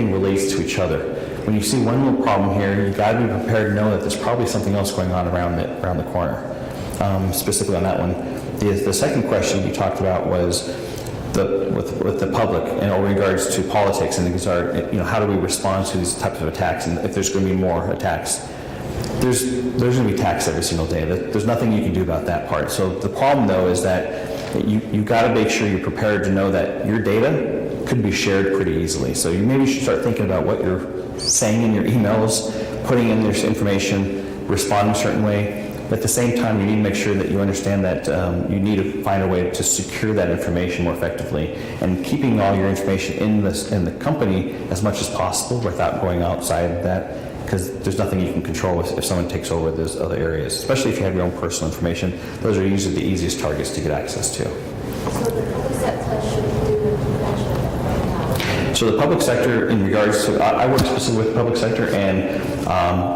everything relates to each other. When you see one little problem here, you've got to be prepared to know that there's probably something else going on around the corner. Specifically on that one. The second question you talked about was with the public in regards to politics, and these are, how do we respond to these types of attacks, and if there's going to be more attacks. There's going to be attacks every single day. There's nothing you can do about that part. So the problem, though, is that you've got to make sure you're prepared to know that your data could be shared pretty easily. So you maybe should start thinking about what you're saying in your emails, putting in this information, responding a certain way. But at the same time, you need to make sure that you understand that you need to find a way to secure that information more effectively, and keeping all your information in the company as much as possible without going outside that, because there's nothing you can control if someone takes over those other areas, especially if you have your own personal information. Those are usually the easiest targets to get access to. So the public sector should do the prevention right now. So the public sector, in regards to, I work specifically with the public sector, and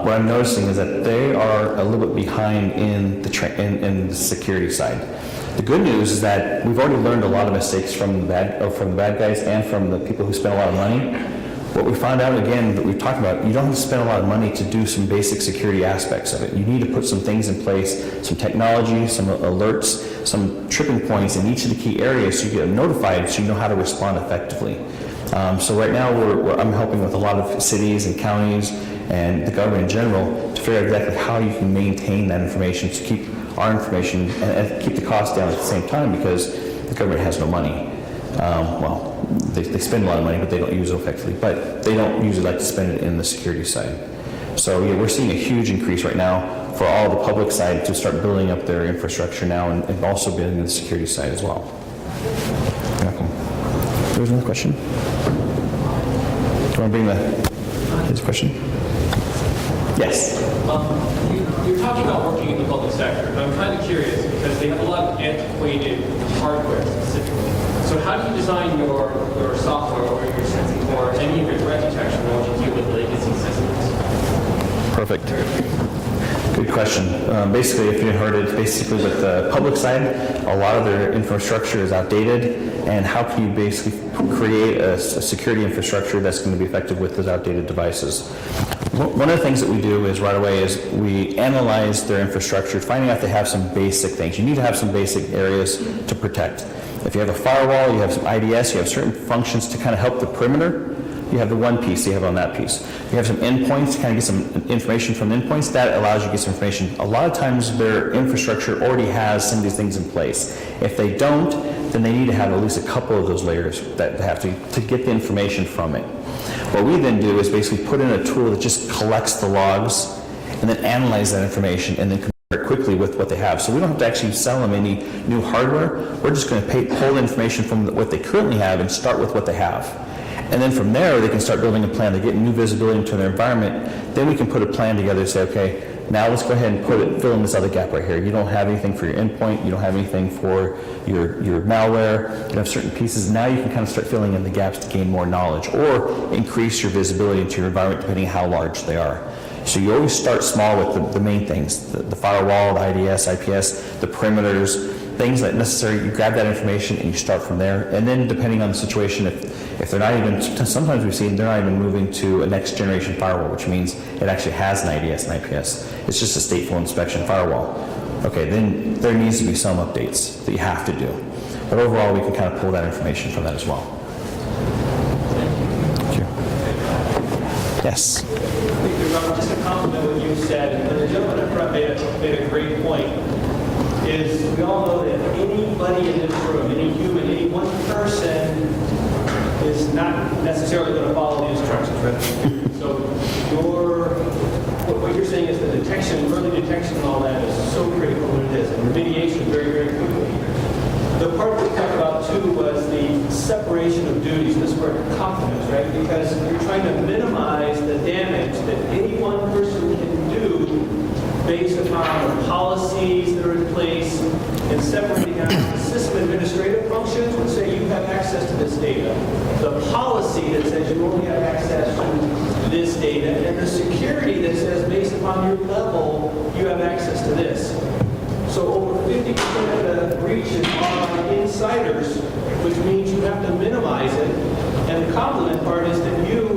what I'm noticing is that they are a little bit behind in the security side. The good news is that we've already learned a lot of mistakes from the bad guys and from the people who spend a lot of money. What we found out, again, that we've talked about, you don't have to spend a lot of money to do some basic security aspects of it. You need to put some things in place, some technology, some alerts, some tripping points in each of the key areas so you get notified so you know how to respond effectively. So right now I'm helping with a lot of cities and counties and the government in general to figure out exactly how you can maintain that information to keep our information and keep the cost down at the same time, because the government has no money. They spend a lot of money, but they don't use it effectively. But they don't usually like to spend it in the security side. So yeah, we're seeing a huge increase right now for all the public side to start building up their infrastructure now, and also building the security side as well. There's another question. Do you want to bring his question? Yes. You're talking about working in the public sector, and I'm kind of curious because they have a lot of antiquated hardware specifically. So how do you design your software or your sensing or any of your threat detection in order to deal with legacy systems? Perfect. Good question. Basically, if you heard it, basically with the public side, a lot of their infrastructure is outdated, and how can you basically create a security infrastructure that's going to be effective with those outdated devices? One of the things that we do is right away is we analyze their infrastructure, finding out they have some basic things. You need to have some basic areas to protect. If you have a firewall, you have some IDS, you have certain functions to kind of help the perimeter. You have the one piece you have on that piece. You have some endpoints to kind of get some information from endpoints. That allows you to get some information. A lot of times their infrastructure already has some of these things in place. If they don't, then they need to have at least a couple of those layers that they have to get the information from it. What we then do is basically put in a tool that just collects the logs and then analyze that information and then compare it quickly with what they have. So we don't have to actually sell them any new hardware. We're just going to pull the information from what they currently have and start with what they have. And then from there, they can start building a plan. They get new visibility into their environment. Then we can put a plan together and say, okay, now let's go ahead and fill in this other gap right here. You don't have anything for your endpoint. You don't have anything for your malware. You have certain pieces. Now you can kind of start filling in the gaps to gain more knowledge or increase your visibility into your environment depending on how large they are. So you always start small with the main things, the firewall, the IDS, IPS, the perimeters, things that necessary. You grab that information and you start from there. And then depending on the situation, if they're not even, sometimes we've seen they're not even moving to a next generation firewall, which means it actually has an IDS and IPS. It's just a stateful inspection firewall. Okay, then there needs to be some updates that you have to do. But overall, we can kind of pull that information from that as well. Thank you. I Yes. think just to compliment what you said, and the gentleman up front made a great point, is we all know that anybody in this room, any human, any one person is not necessarily going to follow the instructions, right? So what you're saying is the detection, early detection and all that is so critical when it is, and remediation very, very quickly. The part that we talked about too was the separation of duties. This is where confidence, right? Because you're trying to minimize the damage that any one person can do based upon the policies that are in place, and separating out the system administrative functions would say you have access to this data. The policy that says you only have access to this data, and the security that says based upon your level, you have access to this. So over 50% of the breaches are insiders, which means you have to minimize it. And the compliment part is that you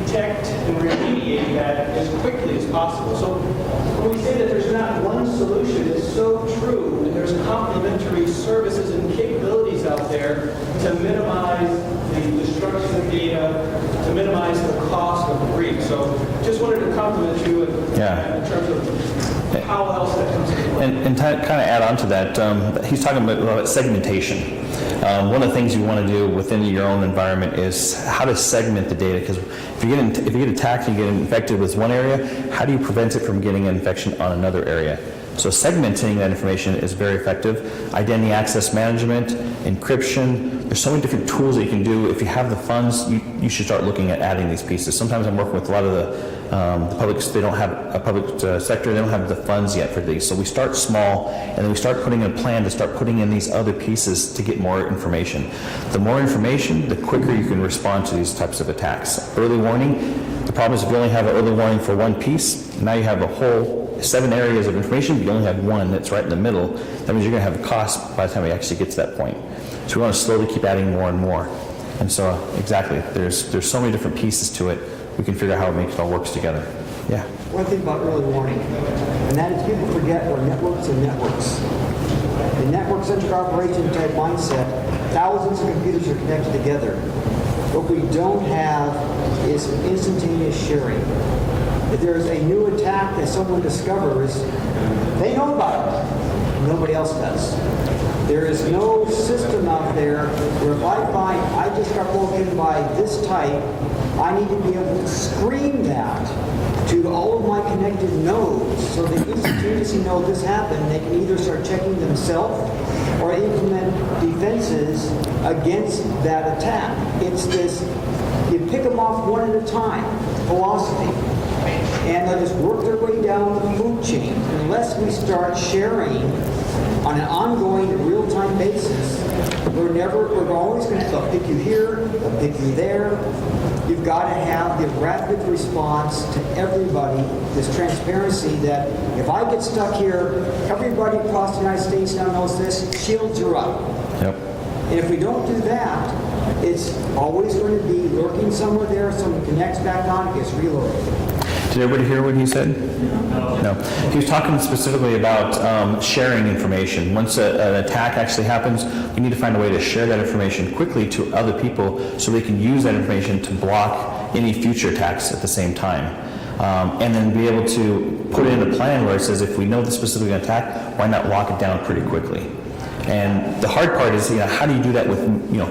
detect and remediate that as quickly as possible. So when we say that there's not one solution, it's so true, and there's complementary services and capabilities out there to minimize the destruction of data, to minimize the cost of the breach. So just wanted to compliment you in terms of how else that comes into play. And kind of add on to that, he's talking about segmentation. One of the things you want to do within your own environment is how to segment the data, because if you get attacked and you get infected with one area, how do you prevent it from getting an infection on another area? So segmenting that information is very effective. Identity access management, encryption, there's so many different tools that you can do. If you have the funds, you should start looking at adding these pieces. Sometimes I'm working with a lot of the public, they don't have a public sector, they don't have the funds yet for these. So we start small, and then we start putting in a plan to start putting in these other pieces to get more information. The more information, the quicker you can respond to these types of attacks. Early warning, the problem is if you only have an early warning for one piece, now you have a whole 7 areas of information, but you only have one that's right in the middle. That means you're going to have a cost by the time we actually get to that point. So we want to slowly keep adding more and more. And so, exactly, there's so many different pieces to it. We can figure out how it all works together. Yeah. One thing about early warning, and that is people forget what networks are networks. The network-centric operation type mindset, thousands of computers are connected together. What we don't have is instantaneous sharing. If there's a new attack that someone discovers, they know about it. Nobody else does. There is no system out there where if I find I just got broken in by this type, I need to be able to scream that to all of my connected nodes so they instantaneously know this happened. They can either start checking themselves or implement defenses against that attack. It's this, you pick them off one at a time philosophy. And they'll just work their way down the food chain. Unless we start sharing on an ongoing, real-time basis, we're always going to, they'll pick you here, they'll pick you there. You've got to have the rapid response to everybody, this transparency that if I get stuck here, everybody across the United States now knows this, shields are up. Yep. And if we don't do that, it's always going to be lurking somewhere there, someone connects back on, it gets reloaded. Did everybody hear what he said? No. He was talking specifically about sharing information. Once an attack actually happens, we need to find a way to share that information quickly to other people so they can use that information to block any future attacks at the same time. And then be able to put in a plan where it says if we know the specific attack, why not lock it down pretty quickly? And the hard part is, how do you do that with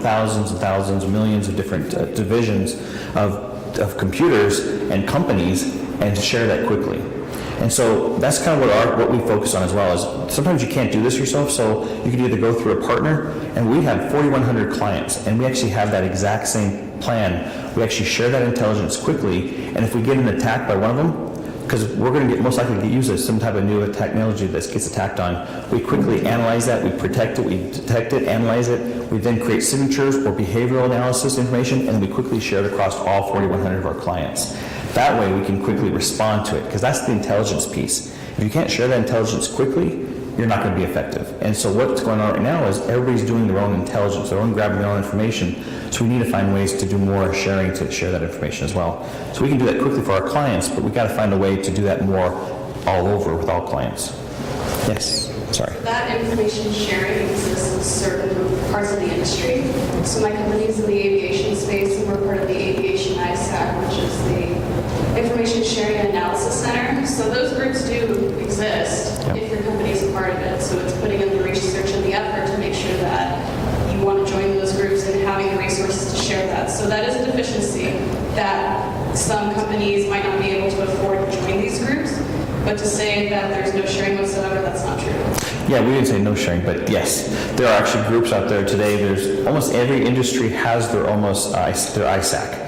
thousands and thousands, millions of different divisions of computers and companies, and share that quickly? And so that's kind of what we focus on as well. Is sometimes you can't do this yourself, so you can either go through a partner, and we have 4,100 clients, and we actually have that exact same plan. We actually share that intelligence quickly, and if we get an attack by one of them, because we're going to most likely get used as some type of new technology that gets attacked on, we quickly analyze that, we protect it, we detect it, analyze it, we then create signatures or behavioral analysis information, and we quickly share it across all 4,100 of our clients. That way we can quickly respond to it, because that's the intelligence piece. If you can't share that intelligence quickly, you're not going to be effective. And so what's going on right now is everybody's doing their own intelligence, their own grabbing their own information. So we need to find ways to do more sharing to share that information as well. So we can do that quickly for our clients, but we got to find a way to do that more all over with all clients. Yes, sorry. That information sharing exists in certain parts of the industry. So my company is in the aviation space, and we're part of the Aviation ISAC, which is the Information Sharing and Analysis Center. So those groups do exist if your company is a part of it. So it's putting in the research and the effort to make sure that you want to join those groups and having the resources to share that. So that is a deficiency that some companies might not be able to afford to join these groups. But to say that there's no sharing whatsoever, that's not true. Yeah, we didn't say no sharing, but yes, there are actually groups out there today. There's almost every industry has their ISAC.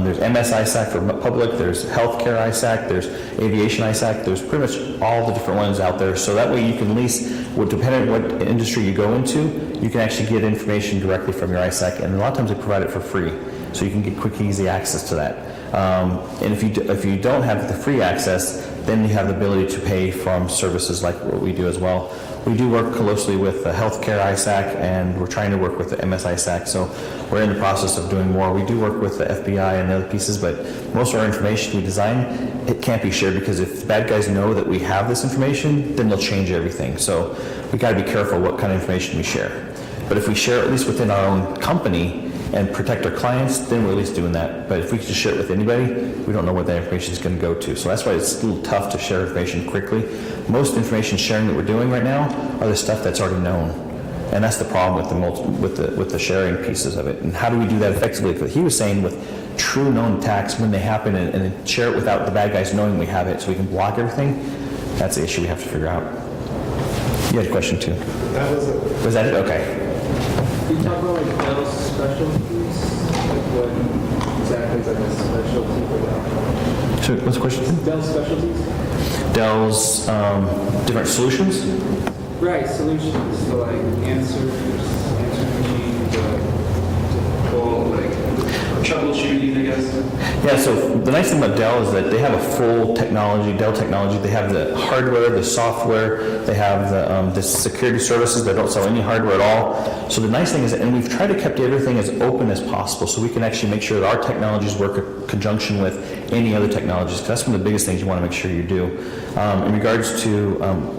There's MS ISAC for public, there's healthcare ISAC, there's aviation ISAC, there's pretty much all the different ones out there. So that way you can at least, depending on what industry you go into, you can actually get information directly from your ISAC, and a lot of times they provide it for free. So you can get quick, easy access to that. And if you don't have the free access, then you have the ability to pay from services like what we do as well. We do work closely with the healthcare ISAC, and we're trying to work with the MS ISAC, so we're in the process of doing more. We do work with the FBI and other pieces, but most of our information we design, it can't be shared, because if the bad guys know that we have this information, then they'll change everything. So we got to be careful what kind of information we share. But if we share at least within our own company and protect our clients, then we're at least doing that. But if we just share it with anybody, we don't know where that information is going to go to. So that's why it's a little tough to share information quickly. Most information sharing that we're doing right now are the stuff that's already known. And that's the problem with the sharing pieces of it. And how do we do that effectively? Because he was saying with true known attacks, when they happen, and then share it without the bad guys knowing we have it, so we can block everything, that's the issue we have to figure out. You had a question too. That was it. Was that it? Okay. Can you talk about like Dell specialties? Like what exactly is like a specialty for Dell? So what's the question? Dell specialties? Dell's different solutions? Right, solutions. So like answer machines, typical like troubleshooting, I guess. Yeah, so the nice thing about Dell is that they have a full technology, Dell Technology. They have the hardware, the software, they have the security services. They don't sell any hardware at all. So the nice thing is, and we've tried to keep everything as open as possible so we can actually make sure that our technologies work in conjunction with any other technologies, because that's one of the biggest things you want to make sure you do. In regards to,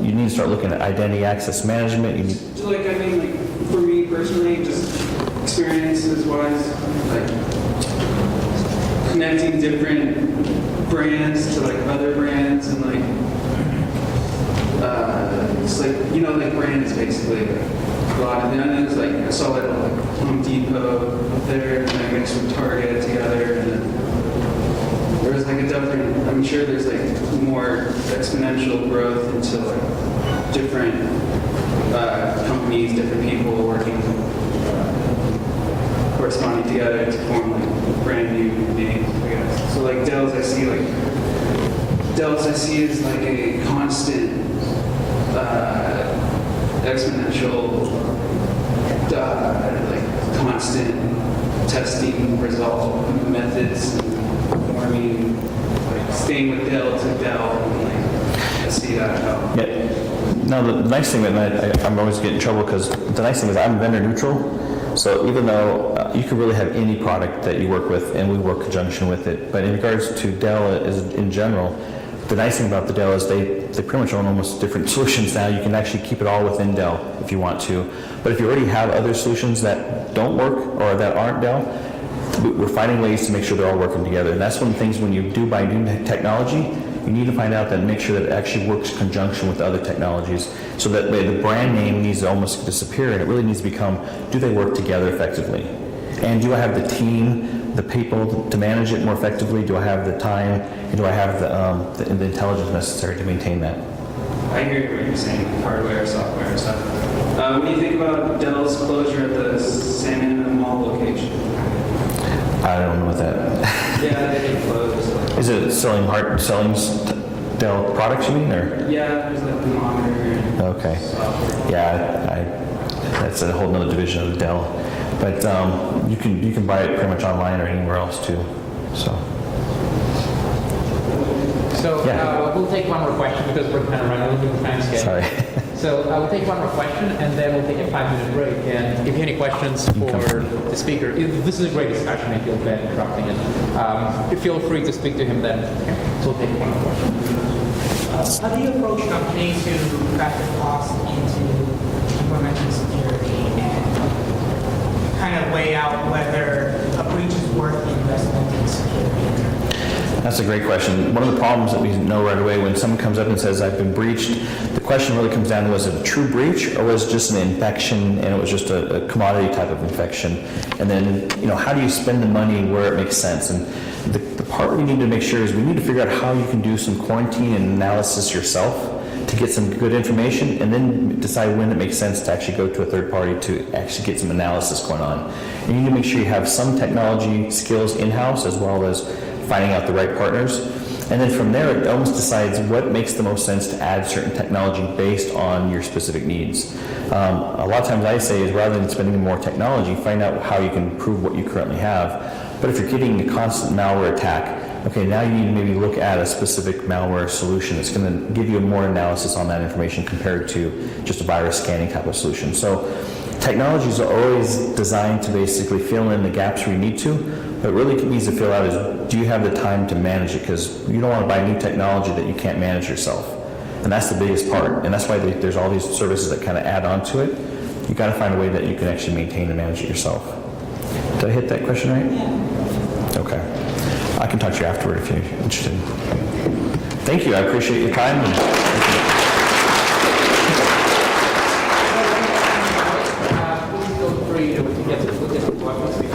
you need to start looking at identity access management. You need, So like, I mean, like for me personally, just experiences-wise, like connecting different brands to like other brands and like it's like, you know, like brands basically. A lot of them, like I saw it at like Home Depot up there, and I mixed with Target together, and then there was like a different, I'm sure there's like more exponential growth into like different companies, different people working, corresponding together to form like brand new names, I guess. So like Dell's, I see is like a constant exponential like constant testing result methods, forming like staying with Dell to Dell, and like I see that how. yeah. Now the nice thing that I'm always getting in trouble, because the nice thing is I'm vendor neutral. So even though you can really have any product that you work with, and we work in conjunction with it, but in regards to Dell in general, the nice thing about the Dell is they pretty much own almost different solutions now. You can actually keep it all within Dell if you want to. But if you already have other solutions that don't work or that aren't Dell, we're finding ways to make sure they're all working together. And that's one of the things when you do buy new technology, you need to find out that, make sure that it actually works in conjunction with other technologies, so that the brand name needs to almost disappear, and it really needs to become, do they work together effectively? And do I have the team, the people to manage it more effectively? Do I have the time, and do I have the intelligence necessary to maintain that? I hear what you're saying, hardware, software, and stuff. What do you think about Dell's closure at the San Ana Mall location? I don't know what that. Yeah, they did close. Is it selling Dell products, you mean, or? Yeah, there's like the monitor and Okay. software. Yeah, that's a whole nother division of Dell. But you can buy it pretty much online or anywhere else too. So So Yeah. we'll take one more question because we're kind of running a little bit behind schedule. sorry. So I will take one more question and then we'll take a 5-minute break. And if you have any questions for the speaker, this is a great discussion. I feel bad interrupting it. Feel free to speak to him then. Okay. So we'll take one more question. How do you approach companies who factor cost into implementing security and kind of weigh out whether a breach is worth the investment in security? That's a great question. One of the problems that we know right away when someone comes up and says, I've been breached, the question really comes down to, was it a true breach or was it just an infection and it was just a commodity type of infection? And then, how do you spend the money where it makes sense? And the part we need to make sure is we need to figure out how you can do some quarantine and analysis yourself to get some good information, and then decide when it makes sense to actually go to a third party to actually get some analysis going on. And you need to make sure you have some technology skills in-house as well as finding out the right partners. And then from there, it almost decides what makes the most sense to add certain technology based on your specific needs. A lot of times I say is rather than spending more technology, find out how you can improve what you currently have. But if you're getting a constant malware attack, okay, now you need to maybe look at a specific malware solution. It's going to give you more analysis on that information compared to just a virus scanning type of solution. So technologies are always designed to basically fill in the gaps we need to, but really it needs to fill out is, do you have the time to manage it? Because you don't want to buy new technology that you can't manage yourself. And that's the biggest part. And that's why there's all these services that kind of add on to it. You got to find a way that you can actually maintain and manage it yourself. Did I hit that question right? Yeah. Okay. I can talk to you afterward if you're interested. Thank you. I appreciate your time. And Please feel free to get to the